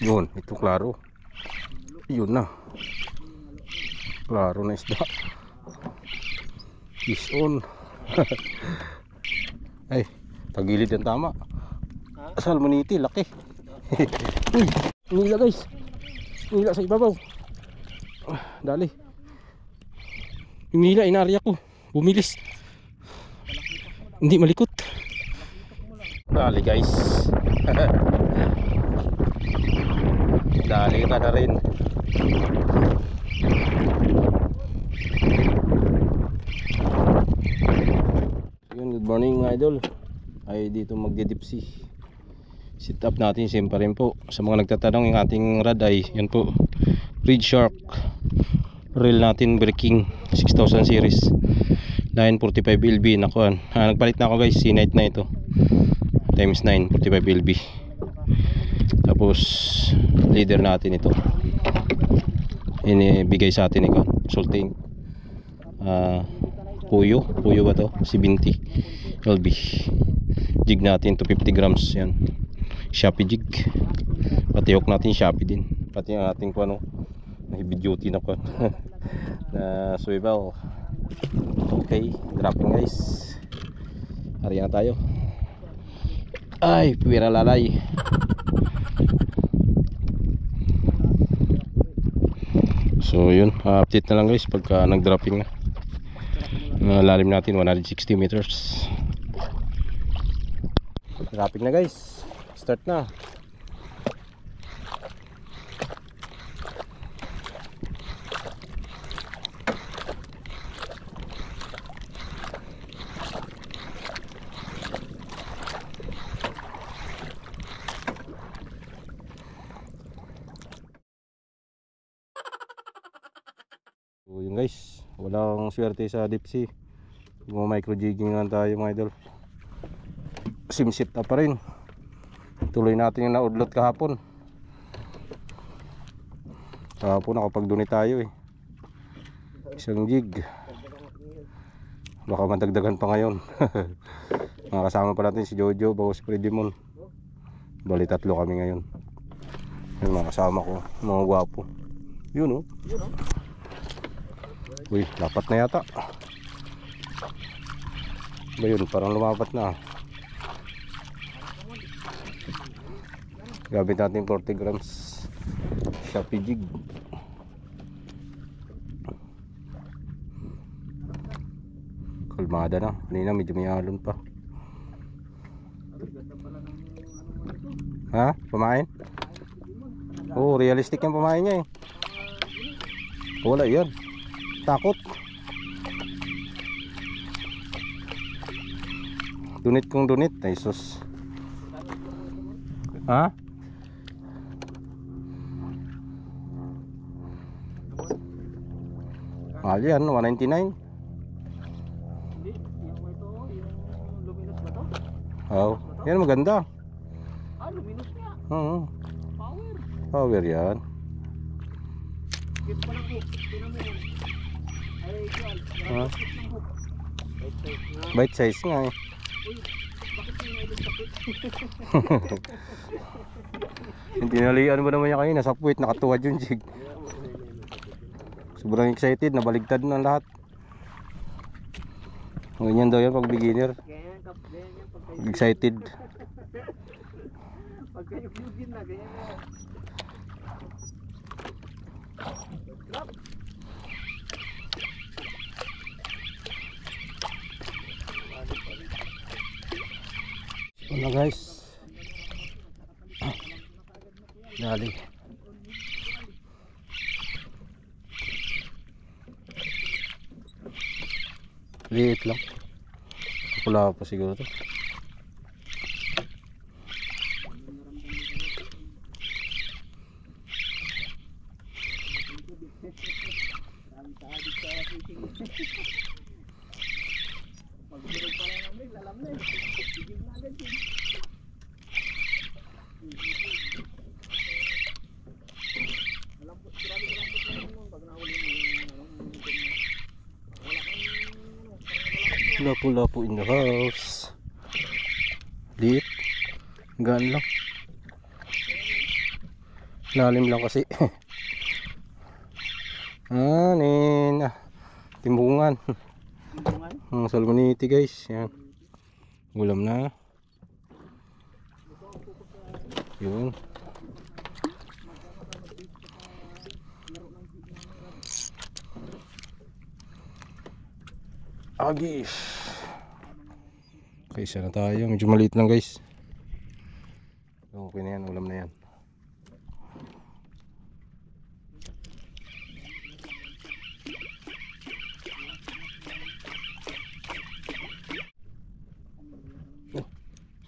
Yun, ito klaro. Yun na. Klaro na isda. Fish on. Ay, tagilid yung tama. Salmoniti, laki. Uy, nila guys. Nila sa ibabaw. Dali. Yung nila, inarya ko. Bumilis. Hindi malikot. Dali guys. Dali ka na rin. Yun, good morning mga idol. Ay dito magdidipsy. Sit up natin same pa rin po. Sa mga nagtatanong, yung ating rod ay yun po, Reed Shark. Reel natin breaking 6000 series 945 LB. Nakuan. Nagpalit na ako guys, C-Night na ito. Times 9 45 LB. Tapos leader natin ito. Inibigay sa atin ito. Salting. Puyo ba to? 70 LB. Jig natin to 50 grams yan. Shopee jig. Pati hook natin Shopee din. Pati ang ating ano, na heavy duty na ko na swivel. Okay, dropping guys. Hariya na tayo. Ay, puwira lalay. So yun, update na lang guys pagka nag-dropping na. Lalim natin 160 meters. Dropping na guys. Start na. So yun guys, walang swerte sa deep sea. Micro jigging lang tayo mga idol. Simsit na pa rin. Tuloy natin yung naudlot kahapon. Kahapon nakapag-duni tayo eh. Isang jig. Baka madagdagan pa ngayon. Mga kasama pa natin si Jojo, bago si Predimon. Bali tatlo kami ngayon. Yung mga kasama ko, mga gwapo. Yun oh. Uy, lapat na yata. Ba yun, parang lumapat na. Gamit natin 40 grams Shopee jig. Kalmada na. Kanina medyo may alon pa. Ha? Pamain? Oo, realistic yung pamain niya eh. Wala yan. Takot. Dunit kong dunit. Ay sus. Ha? Mahal yan, 199. Oh, yan maganda. Luminous niya. Oo. Power. Power yan. Kit pa lang hook. Tingnan mo yun. Ay, igual. Ha? Kit ng hook. Bite size nga eh. Uy, bakit yung idol sakit? Yung tinalian mo naman niya kanina sa puwit, nakatuwad yung jig. Sobrang excited, nabaligtad na lahat. Ganyan daw yan pag beginner. Ganyan yan pag kayo. Excited. Pag kayo bugin na, ganyan na. Drop. Ano guys? Dali. Liit lang. Pula pa siguro to. Pag-durog pa lang namin, lalam na eh. Bigil na agad yun. Malambot, grabe malambot na yun nun. Pag nahuli mo wala kang Lapu-lapu in the house. Liit. Gaan lang. Lalim lang kasi. Timbungan. Timbungan? Salmoniti guys. Yan. Ulam na. Yun. Agis. Okay, isa na tayo. Medyo maliit lang guys. Okay na yan. Ulam na yan.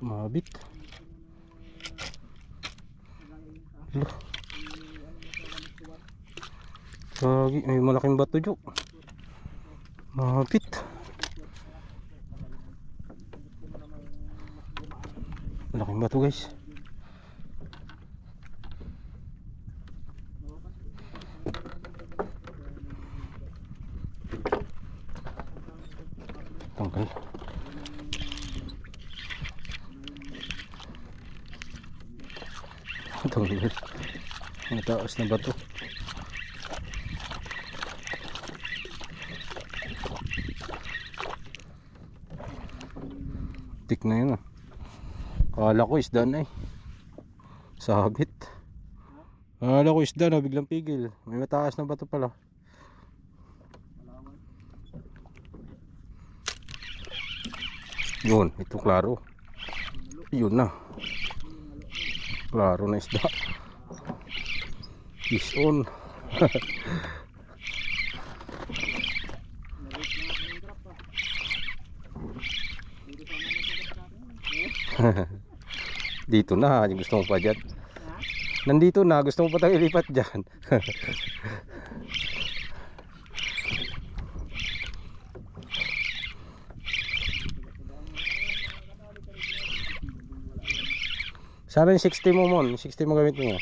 Sumabit. Lagi, may malaking bato dyo. Mabit. Malaking bato guys. Tanggal. Tanggal. Mataas na bato. Tik na yun ah. Kala ko isda na eh. Sabit. Kala ko isda na, biglang pigil. May mataas na bato pala. Yun, ito klaro. Yun na. Klaro na isda. Fish on. Dito na, yung gusto mo pa dyan. Nandito na, gusto mo pa tayo ilipat dyan. Sana yung 60 mo mon, 60 mo gamit mo.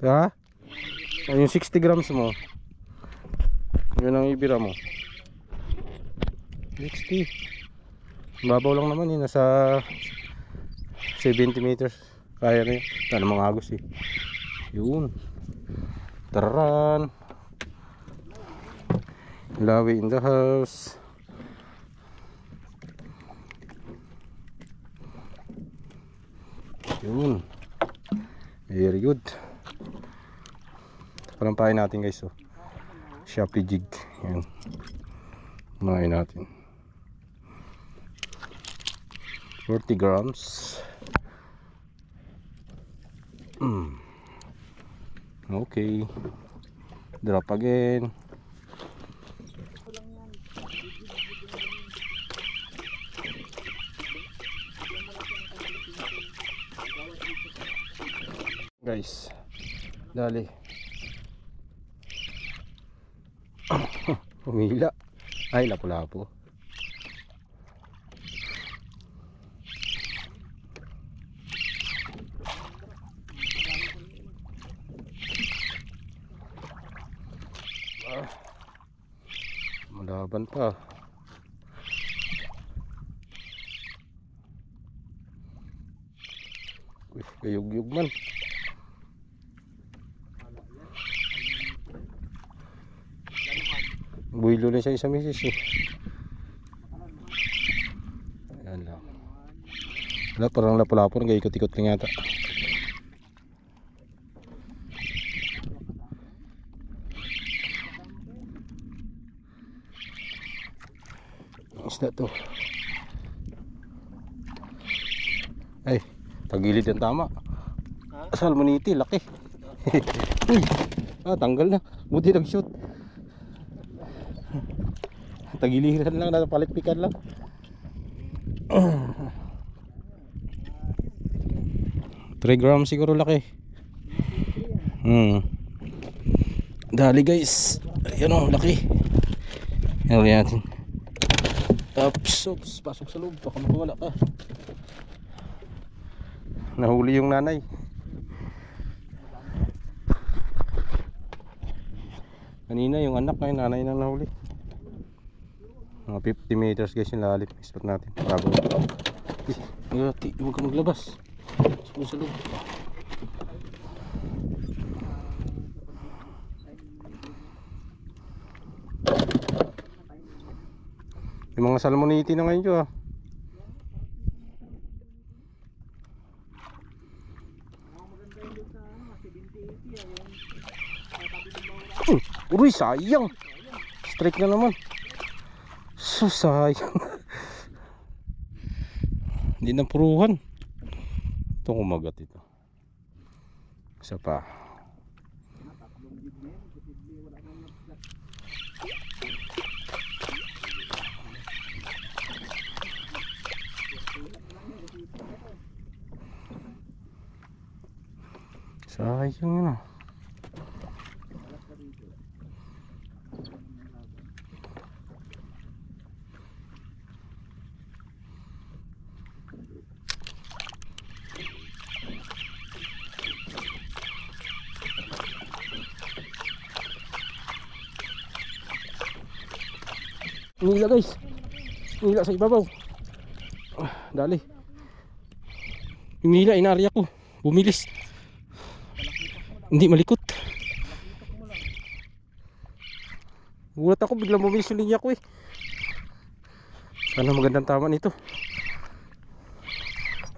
Ha? Yung 60 grams mo. Yun ang ibira mo. 60. Babaw lang naman yun, nasa 70 meters. Kaya na yun. Sana mga agos eh. Yun. Taran. Lawi in the house. Yun. Very good. Palampain natin guys. So. Shopee jig. Yan. Unahin natin. 40 grams. Okay. Drop again. Guys, dali. Humila. Ay, lapo-lapo. Malaban pa. Uy, kayug-yug man. Builo na siya isa misis eh. Ayan lang. Wala, parang lapo-lapo. Nag-ikot-ikot lang yata. Isda to. Ay, tagilid yung tama. Salmoniti, laki. Uy, tanggal na. Buti nag-shoot. Tagiliran lang, napalitpikan lang. 3 grams siguro laki. Dali guys. Ayan o, laki. Ayan natin. Oops, pasok sa loob. Baka makawala ka. Nahuli yung nanay. Kanina yung anak, ngayon nanay nang nahuli. Mga 50 meters guys yung lalim. Spot natin. Bago. Huwag ka maglabas. Sa loob. Mga salmoniti na ngayon dyan ah. Maganda yun doon sa ano, 70-80 ah. Yung tabi ng bawala. Uy, sayang. Strike na naman. So sayang. Hindi na puruhan. Ito kumagat ito. Isa pa. Tatlong gidli, wala nang nagkat. Sayang yun ah. Nila guys. Nila sa ibabaw. Dali. Nila inarya ko. Bumilis. Hindi malikot. Gulat ako biglang bumilis yung linya ko eh. Sana magandang tama nito.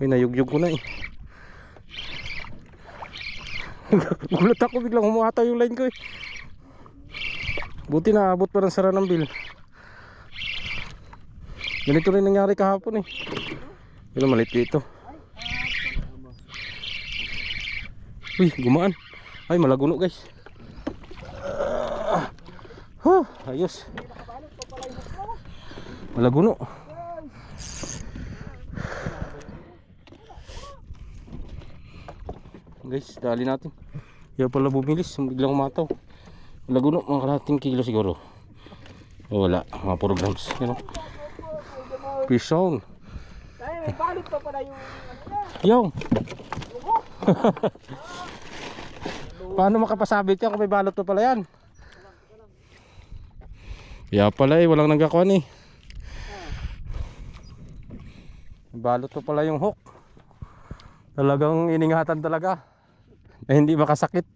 Ay nayugyug ko na eh. Gulat ako biglang humata yung line ko eh. Buti na abot pa ng sara ng bill. Ganito rin nangyari kahapon eh. Pero maliit dito. Uy, gumaan. Ay, malaguno guys. Ayos. Malaguno. Guys, dali natin. Kaya pala bumilis, biglang umataw. Malaguno, mga kalahating kilo siguro. Wala, mga 4 grams. You know? Fish on. Ay, may balot pa pala yung ano niya. Yung. Paano makapasabit yan kung may balot pa pala yan? Kaya pala eh, walang nagkakuan eh. May balot pa pala yung hook. Talagang iningatan talaga na hindi makasakit.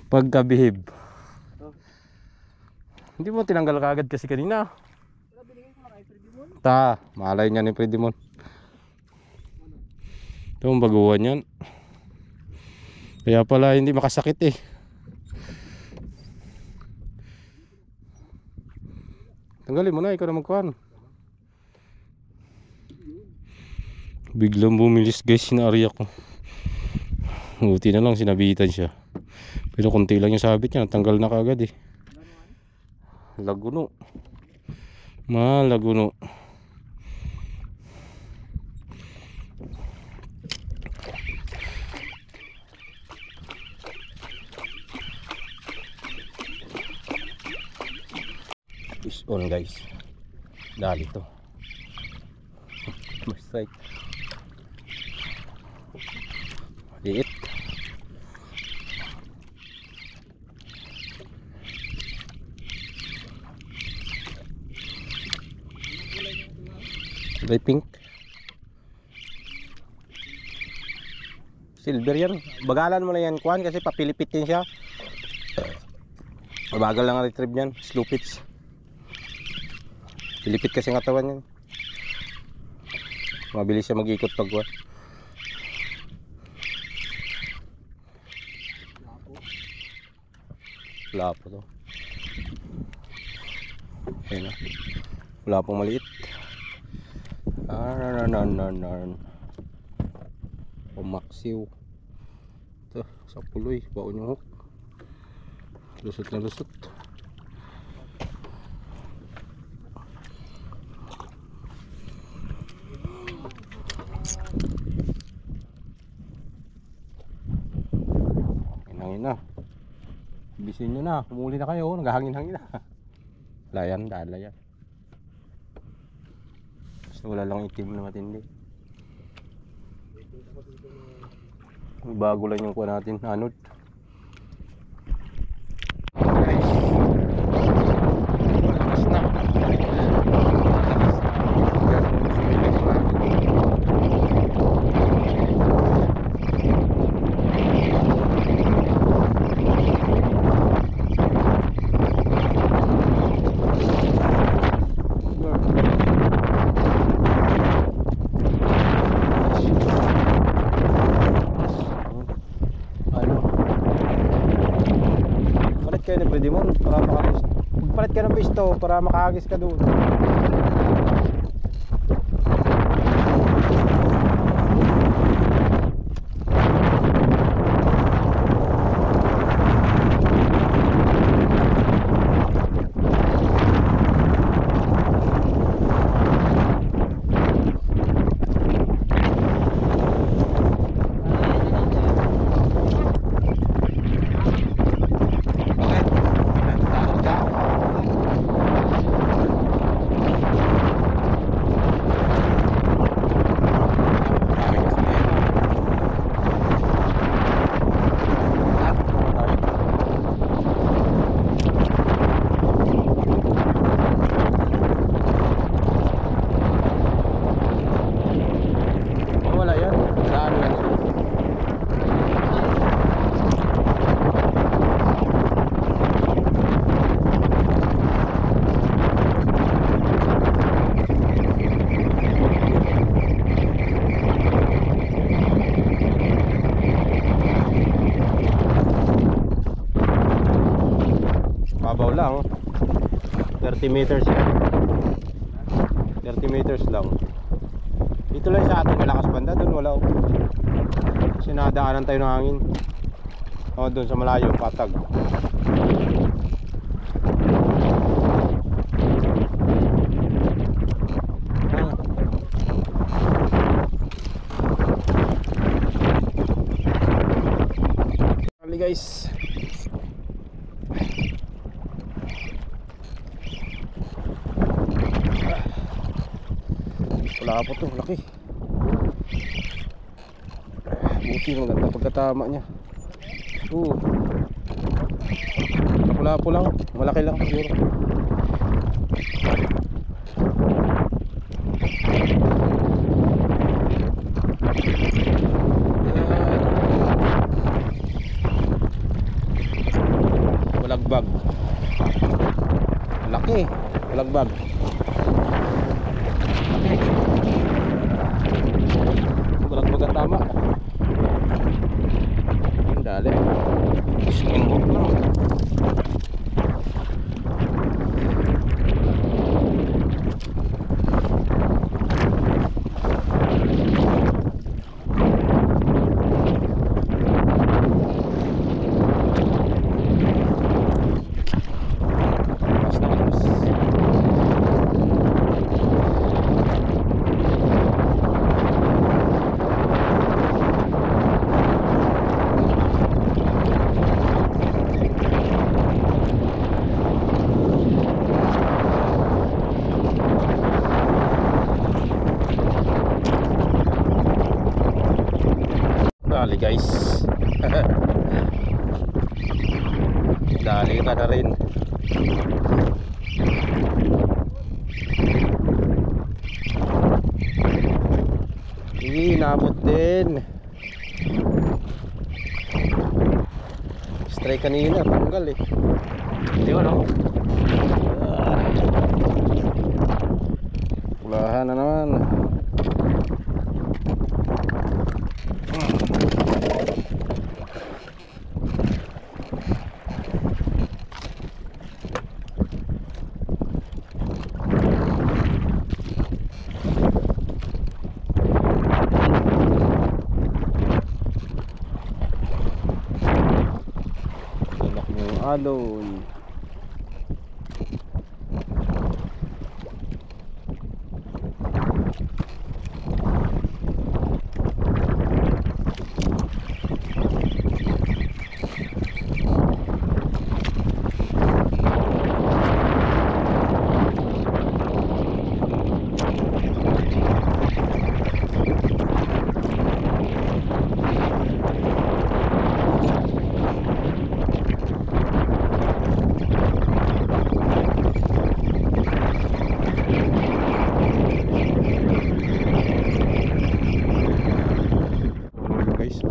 Pagka-behave. Hindi mo tinanggal kaagad kasi kanina. Malay niya ni Fredimon. Ito ang baguhan yan. Kaya pala hindi makasakit eh. Tanggalin mo na, ikaw na magkuhan. Biglang bumilis guys, sinarya ko. Buti na lang sinabitan siya. Pero konti lang yung sabit niya, tanggal na kaagad eh. Laguno. Malaguno. Fish on guys. Dali to. Strike. Liit. Kulay pink. Silver yan. Bagalan mo na yan kuhan kasi papilipitin siya. Mabagal lang ang retrieve niyan. Slow pitch. Pilipit kasi ang katawan niyan. Mabilis siya mag-ikot pag kuhan. Wala po to. Ayun na. Wala pong maliit. Pumaksiw. Ito, sa puloy. Baon yung hook. Lusot na lusot. Hinangin na. Bisin nyo na. Humuli na kayo. Naghahangin-hangin na. Layan, dala yan. Basta wala lang itim na matindi. Bago lang yung kuha natin. Anod. Malakas na. Dimon para makagis. Magpalit ka ng pisto para makagis ka doon. Wala yan. Daan lang. Babaw lang. 30 meters yan. 30 meters lang. Dito lang sa atin malakas banda, doon wala. Sinadaanan tayo ng hangin. O doon sa malayo, patag. Kali guys. Wala po to, laki. Buti maganda pagkatama niya. Wala po lang, malaki lang siguro. Balagbag. Laki, balagbag. Balagbag ang tama. Ang dali. Skin hook lang. Dali guys. Dali ka na rin. Nabot din. Strike kanina, tanggal eh. Di ba no? Ulahan na naman. Alon.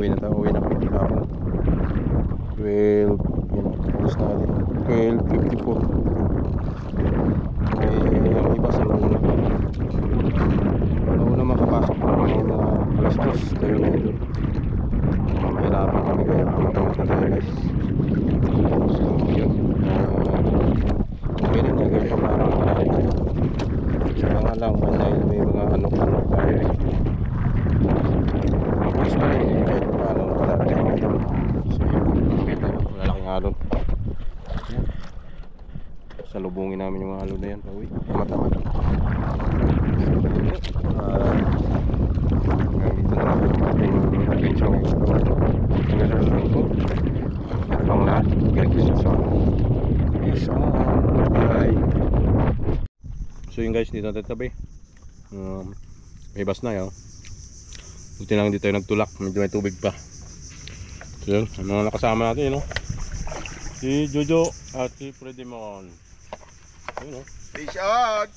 Uwi na tayo, uwi na kami hapon. 12, yun, alas na natin 12:54. Ang iba sa luna. Wala una makapasok pa mga alas 2 tayo na ito. Mahirapan kami kaya kami na tayo guys. So yun, na yan pauwi. Tama-tama. Dito na lang po ang ating adventure ngayong araw na ito. Hanggang sa susunod po. At ang lahat, God bless us all. Peace on. Bye. So yun guys, dito natin tabi. May bus na yun. Buti lang dito tayo nagtulak, medyo may tubig pa. So yun, ang mga nakasama natin yun, no? Si Jojo at si Freddy Mon. Yun, no? Fish out!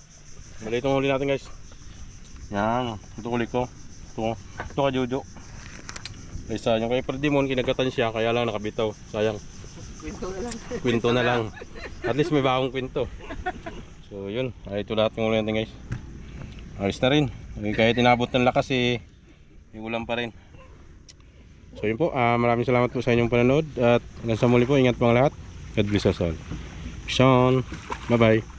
Mali itong huli natin guys. Yan, ito huli ko. Ito ka Jojo. Kaysa yung kay Freddy Mon, kinagatan siya, kaya lang nakabitaw. Sayang. Kwento na lang. Kwento na lang. At least may bagong kwento. So yun, ay ito lahat ng huli natin guys. Alis na rin. Kahit tinabot ng lakas may ulam pa rin. So yun po, maraming salamat po sa inyong panonood. At hanggang sa muli po, ingat po ang lahat. God bless us all. Peace on. Bye bye.